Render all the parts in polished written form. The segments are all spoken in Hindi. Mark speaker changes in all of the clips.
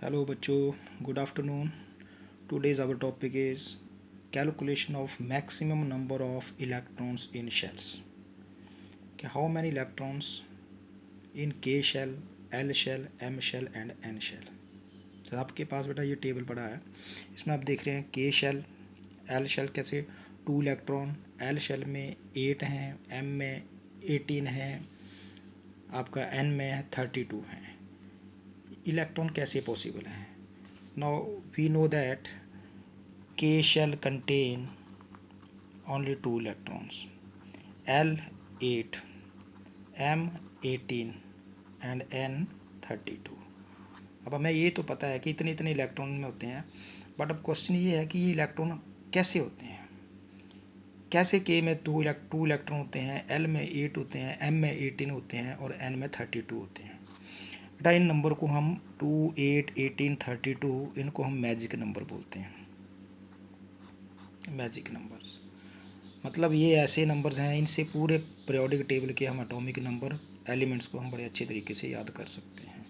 Speaker 1: Hello बच्चों, good afternoon. Today's our topic is calculation of maximum number of electrons in shells. How many electrons in K shell, L shell, M shell and N shell. तो आपके पास बेटा ये टेबल पड़ा है, इसमें आप देख रहे हैं K shell, L shell कैसे 2 इलेक्ट्रॉन, L shell में 8 हैं, M में 18 हैं, आपका N में 32 हैं. इलेक्ट्रॉन कैसे पॉसिबल हैं? Now we know that K shell contain only 2 electrons, L 8, M 18 and N 32. अब हमें ये तो पता है कि इतने इतने इलेक्ट्रॉन में होते हैं, बट अब क्वेश्चन ये है कि ये इलेक्ट्रॉन कैसे होते हैं, कैसे K में 2 इलेक्ट्रॉन होते हैं, L में 8 होते हैं, M में 18 होते हैं और N में 32 होते हैं. बेटा इन नंबर को हम 2, 8, 18, 32 इनको हम मैजिक नंबर बोलते हैं. मैजिक नंबर्स मतलब ये ऐसे नंबर्स हैं, इनसे पूरे पीरियोडिक टेबल के हम एटॉमिक नंबर एलिमेंट्स को हम बड़े अच्छे तरीके से याद कर सकते हैं.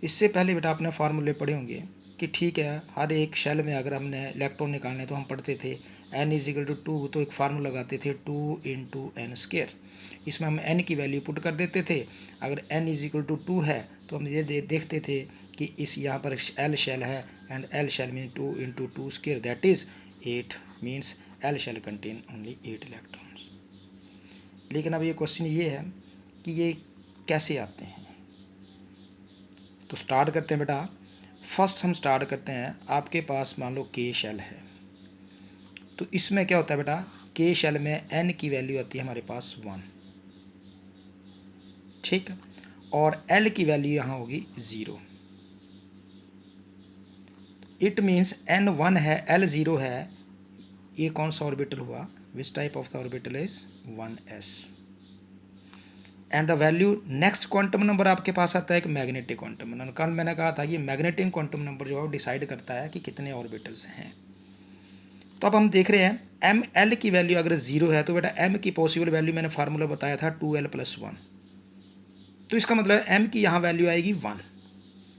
Speaker 1: इससे पहले बेटा आपने फार्मूले पढ़े होंगे कि ठीक है, हर एक शेल में अगर हमने इलेक्ट्रॉन निकालने तो हम पढ़ते थे n इजिकल टू 2, तो एक फार्मूला लगाते थे 2 इंटू एन स्केयर. इसमें हम n की वैल्यू पुट कर देते थे. अगर n इजिकल टू 2 है तो हम ये देखते थे कि इस यहाँ पर L शेल है and L shell mean 2 into 2 square that is 8 means L shell contain only 8 electrons. लेकिन अब ये क्वेश्चन ये है कि ये कैसे आते हैं. तो स्टार्ट करते हैं बेटा. फर्स्ट हम स्टार्ट करते हैं, आपके पास मान लो K शेल है, तो इसमें क्या होता है बेटा, K शेल में N की वैल्यू आती है हमारे पास 1, ठीक है, और L की वैल्यू यहाँ होगी 0. इट मीन्स N 1 है, L 0 है. ये कौन सा ऑर्बिटल हुआ, which type of the orbital is 1s. And the value next quantum number आपके पास आता है एक मैग्नेटिक क्वांटम नंबर. कल मैंने कहा था कि मैग्नेटिक क्वांटम नंबर जो है डिसाइड करता है कि कितने ऑर्बिटल्स हैं. तो अब हम देख रहे हैं एम एल की वैल्यू अगर 0 है तो बेटा एम की पॉसिबल वैल्यू मैंने फार्मूला बताया था 2l + 1. तो इसका मतलब एम की यहाँ वैल्यू आएगी 1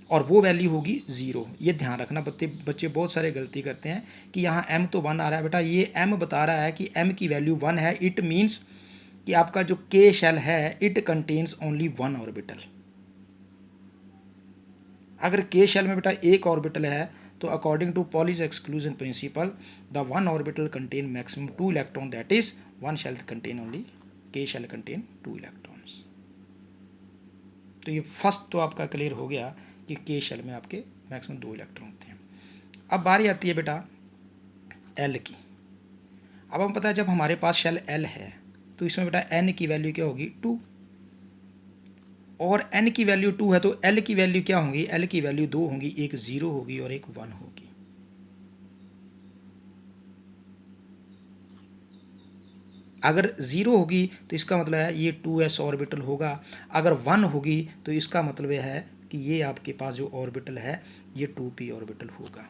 Speaker 1: और वो वैल्यू होगी 0. ये ध्यान रखना, बच्चे बहुत सारे गलती करते हैं कि यहाँ m तो 1 आ रहा है. बेटा ये m बता रहा है कि m की वैल्यू 1 है. इट मीन्स कि आपका जो K शेल है इट कंटेन्स ओनली 1 ऑर्बिटल. अगर K शेल में बेटा एक ऑर्बिटल है तो according to Pauli's exclusion principle the 1 orbital contain maximum 2 electron that is 1 shell contain only K shell contain 2 electrons. तो ये फर्स्ट तो आपका क्लियर हो गया कि K शेल में आपके मैक्सिमम 2 इलेक्ट्रॉन होते हैं. अब बारी आती है बेटा L की. अब हम पता है जब हमारे पास शेल L है तो इसमें बेटा N की वैल्यू क्या होगी 2 और N की वैल्यू 2 है तो L की वैल्यू क्या होगी, L की वैल्यू 2 होगी, एक 0 होगी और एक 1 होगी. अगर 0 होगी तो इसका मतलब है ये 2s ऑर्बिटल होगा. अगर 1 होगी तो इसका मतलब यह है कि ये आपके पास जो ऑर्बिटल है ये 2p ऑर्बिटल होगा.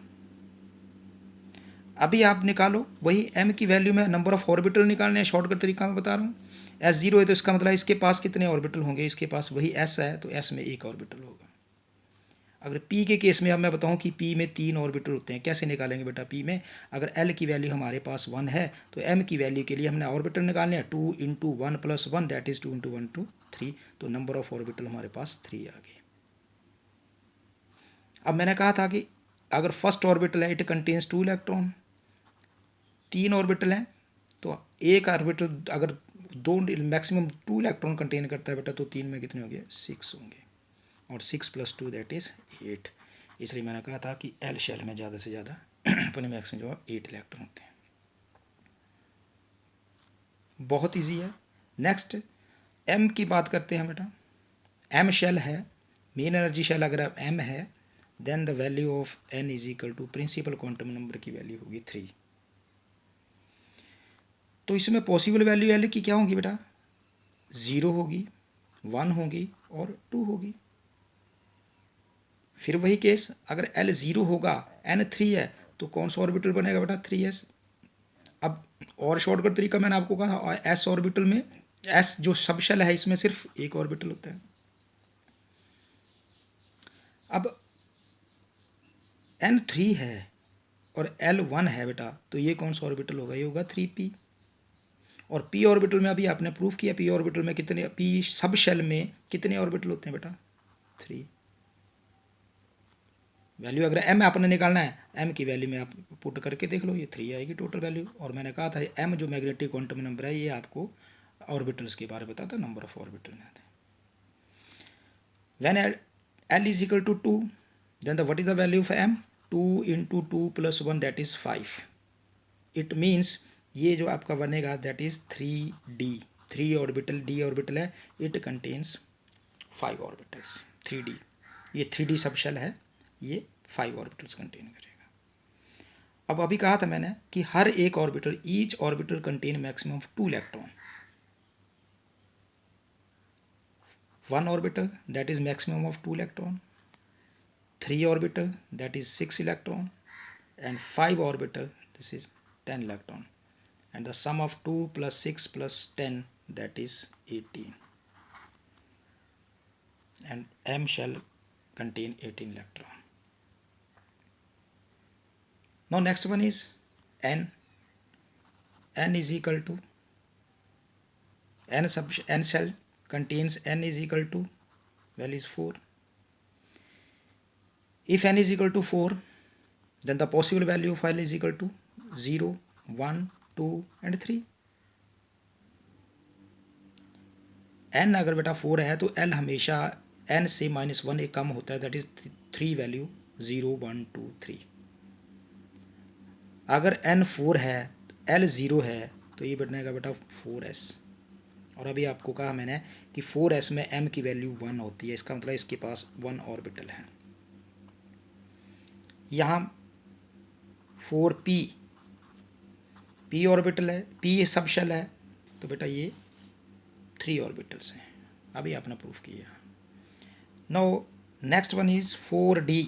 Speaker 1: अभी आप निकालो वही m की वैल्यू में नंबर ऑफ ऑर्बिटल निकालने हैं, शॉर्टकट तरीका में बता रहा हूँ. s 0 है तो इसका मतलब इसके पास कितने ऑर्बिटल होंगे, इसके पास वही s है तो s में एक ऑर्बिटल होगा. अगर p के केस में अब मैं बताऊं कि p में 3 ऑर्बिटल होते हैं, कैसे निकालेंगे बेटा. p में अगर l की वैल्यू हमारे पास 1 है तो m की वैल्यू के लिए हमने ऑर्बिटल निकालने हैं 2 इंटू 1 + 1 दैट इज 2 इंटू 1 2 3. तो नंबर ऑफ ऑर्बिटल हमारे पास 3 आ गए. अब मैंने कहा था कि अगर फर्स्ट ऑर्बिटल है इट कंटेन्स 2 इलेक्ट्रॉन, 3 ऑर्बिटल हैं तो एक ऑर्बिटल अगर दो मैक्सिमम 2 इलेक्ट्रॉन कंटेन करता है बेटा तो 3 में कितने होंगे 6 होंगे और 6 + 2 दैट इज़ 8. इसलिए मैंने कहा था कि L शेल में ज़्यादा से ज़्यादा अपने मैक्सिमम जो है 8 इलेक्ट्रॉन होते हैं. बहुत इजी है. नेक्स्ट M की बात करते हैं बेटा. M शेल है, मेन एनर्जी शेल अगर M है then the value of N is equal to principal quantum number की वैल्यू होगी 3. तो इसमें पॉसिबल वैल्यू L की क्या होगी बेटा, 0 होगी, 1 होगी और 2 होगी. फिर वही केस अगर L 0 होगा N 3 है तो कौन सा ऑर्बिटल बनेगा बेटा 3s. अब और शॉर्टकट तरीका मैंने आपको कहा s ऑर्बिटल में s जो सब शेल है इसमें सिर्फ एक ऑर्बिटल होता है. अब n3 है और L1 है बेटा, तो ये कौन सा ऑर्बिटल होगा? ये होगा 3p। और p ऑर्बिटल में अभी आपने प्रूफ किया, p ऑर्बिटल में कितने, p सब शेल में कितने ऑर्बिटल होते हैं बेटा? 3। वैल्यू अगर m आपने निकालना है, m की वैल्यू में आप पुट करके देख लो, ये 3 आएगी टोटल वैल्यू। और मैंने कहा था m जो मैग्नेटिक क्वांटम नंबर है, ये आपको ऑर्बिटल्स के बारे में बताता है, नंबर ऑफ ऑर्बिटल में आता है। When L is equal to 2, then what is the value of m? 2 into 2 plus 1, that is 5. It means ये जो आपका बनेगा that is 3d, 3 orbital, d orbital है, it contains 5 ऑर्बिटल्स, 3d। ये 3d सब शेल है, ये 5 ऑर्बिटल्स कंटेन करेगा। अब अभी कहा था मैंने कि हर एक orbital, each orbital contain maximum of 2 electron. 1 orbital, that is maximum of 2 electron, 3 orbital, that is 6 electron, and 5 orbital, this is 10 electron, and the sum of 2 plus 6 plus 10, that is 18, and m shall contain 18 electron. Now next one is n. N is equal to n shell contains, n is equal to, value is 4. If n is equal to 4, then the possible value of L is equal to 0, 1, 2 and 3. n अगर बेटा 4 है तो L हमेशा n से -1 एक कम होता है, दैट इज 3 वैल्यू, 0, 1, 2, 3। अगर n 4 है, L 0 है, तो ये बनेगा बेटा 4s। और अभी आपको कहा मैंने कि 4s में m की वैल्यू 1 होती है, इसका मतलब इसके पास 1 ऑर्बिटल है। यहाँ 4p, p ऑर्बिटल है, p सब शेल है, तो बेटा ये 3 ऑर्बिटल्स हैं। अभी आपने प्रूफ किया। Now next one is 4d।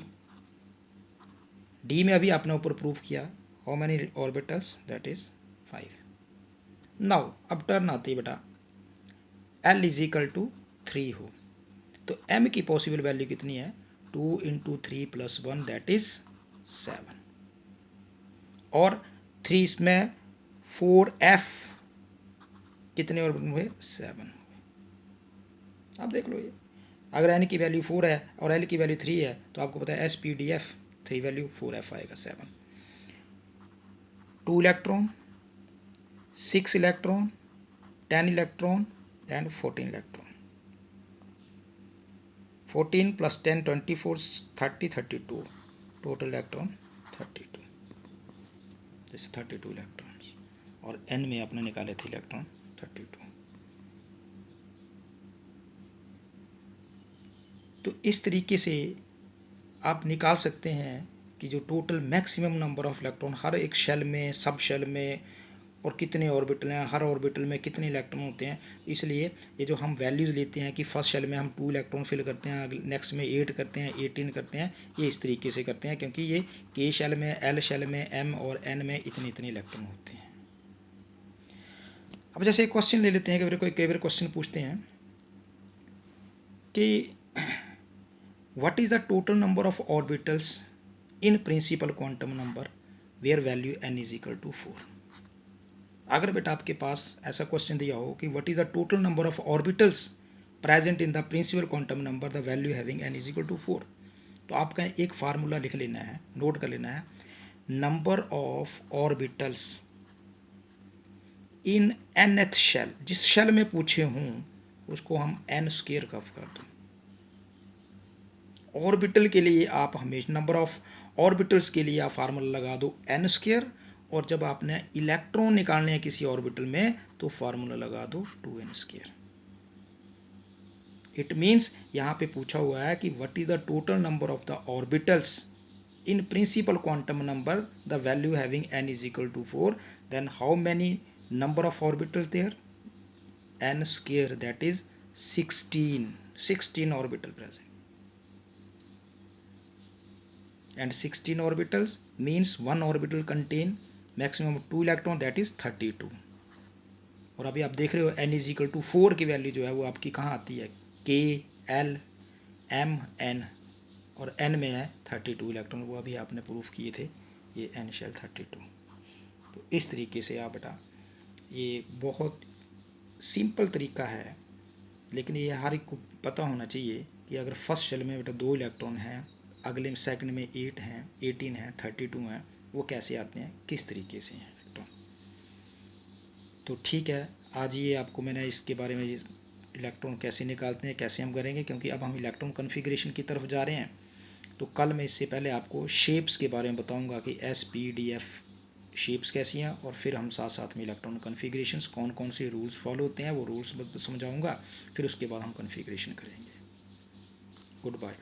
Speaker 1: d में अभी आपने ऊपर प्रूफ किया, how many orbitals, that is 5। Now अब टर्न आती है बेटा, L इज इक्वल टू 3 हो, तो m की पॉसिबल वैल्यू कितनी है? 2 इंटू 3 प्लस 1, दैट इज 7। और 3 इसमें 4f कितने ऑर्बिटल हुए? 7। आप देख लो, ये अगर n की वैल्यू 4 है और L की वैल्यू 3 है, तो आपको पता है SPDF 3 वैल्यू 4f आएगा 7। 2 electron, 6 electron, 10 electron and 14 electron. 14 plus 10 24, 30, 32, total electron 32, जैसे 32 इलेक्ट्रॉन्स। और n में आपने निकाले थे इलेक्ट्रॉन 32। तो इस तरीके से आप निकाल सकते हैं कि जो total maximum number of electron हर एक शेल में, सब शेल में, और कितने ऑर्बिटल हैं, हर ऑर्बिटल में कितने इलेक्ट्रॉन होते हैं। इसलिए ये जो हम वैल्यूज़ लेते हैं कि फर्स्ट शेल में हम 2 इलेक्ट्रॉन फिल करते हैं, नेक्स्ट में 8 करते हैं, 18 करते हैं, ये इस तरीके से करते हैं, क्योंकि ये के शेल में, एल शेल में, एम और एन में इतने इतने इलेक्ट्रॉन होते हैं। अब जैसे एक क्वेश्चन ले लेते हैं, कई बार क्वेश्चन पूछते हैं कि what is the total number of orbitals in principal quantum number where value n is equal to 4। अगर बेटा आपके पास ऐसा क्वेश्चन दिया हो कि what is the total number of orbitals present in the principal quantum number the value having n is equal to 4, तो आपका एक फार्मूला लिख लेना है, नोट कर लेना है, number of orbitals in nth shell, जिस शेल में पूछे हों उसको हम n स्क्वायर कब कर दो। ऑर्बिटल के लिए आप हमेशा नंबर ऑफ ऑर्बिटल्स के लिए आप फार्मूला लगा दो n स्क्वायर, और जब आपने इलेक्ट्रॉन निकालने हैं किसी ऑर्बिटल में तो फार्मूला लगा दो 2n स्क्वायर। इट मीन्स यहाँ पे पूछा हुआ है कि what is the total number of the orbitals in principal quantum number the value having n is equal to 4, then how many number of orbital there? n square, that is 16 orbital present, and 16 orbitals means one orbital contain maximum 2 electron, that is 32। और अभी आप देख रहे हो n इज इक्वल टू 4 की वैल्यू जो है वो आपकी कहाँ आती है? k, l, m, n। और n में है 32 इलेक्ट्रॉन, वो अभी आपने प्रूफ किए थे, ये n शेल 32। तो इस तरीके से आप बेटा, ये बहुत सिंपल तरीका है, लेकिन ये हर एक को पता होना चाहिए कि अगर फर्स्ट शेल में बेटा 2 इलेक्ट्रॉन हैं, अगले में सेकंड में 8 हैं, 18 हैं, 32 हैं, वो कैसे आते हैं, किस तरीके से हैं इलेक्ट्रॉन। तो ठीक है, आज ये आपको मैंने इसके बारे में इलेक्ट्रॉन कैसे निकालते हैं कैसे हम करेंगे, क्योंकि अब हम इलेक्ट्रॉन कन्फिग्रेशन की तरफ जा रहे हैं। तो कल मैं इससे पहले आपको शेप्स के बारे में बताऊंगा कि SPDF शेप्स कैसी हैं, और फिर हम साथ साथ में इलेक्ट्रॉन कन्फिग्रेशंस कौन कौन से रूल्स फॉलो होते हैं वो रूल्स समझाऊंगा, फिर उसके बाद हम कन्फिग्रेशन करेंगे। Good bye.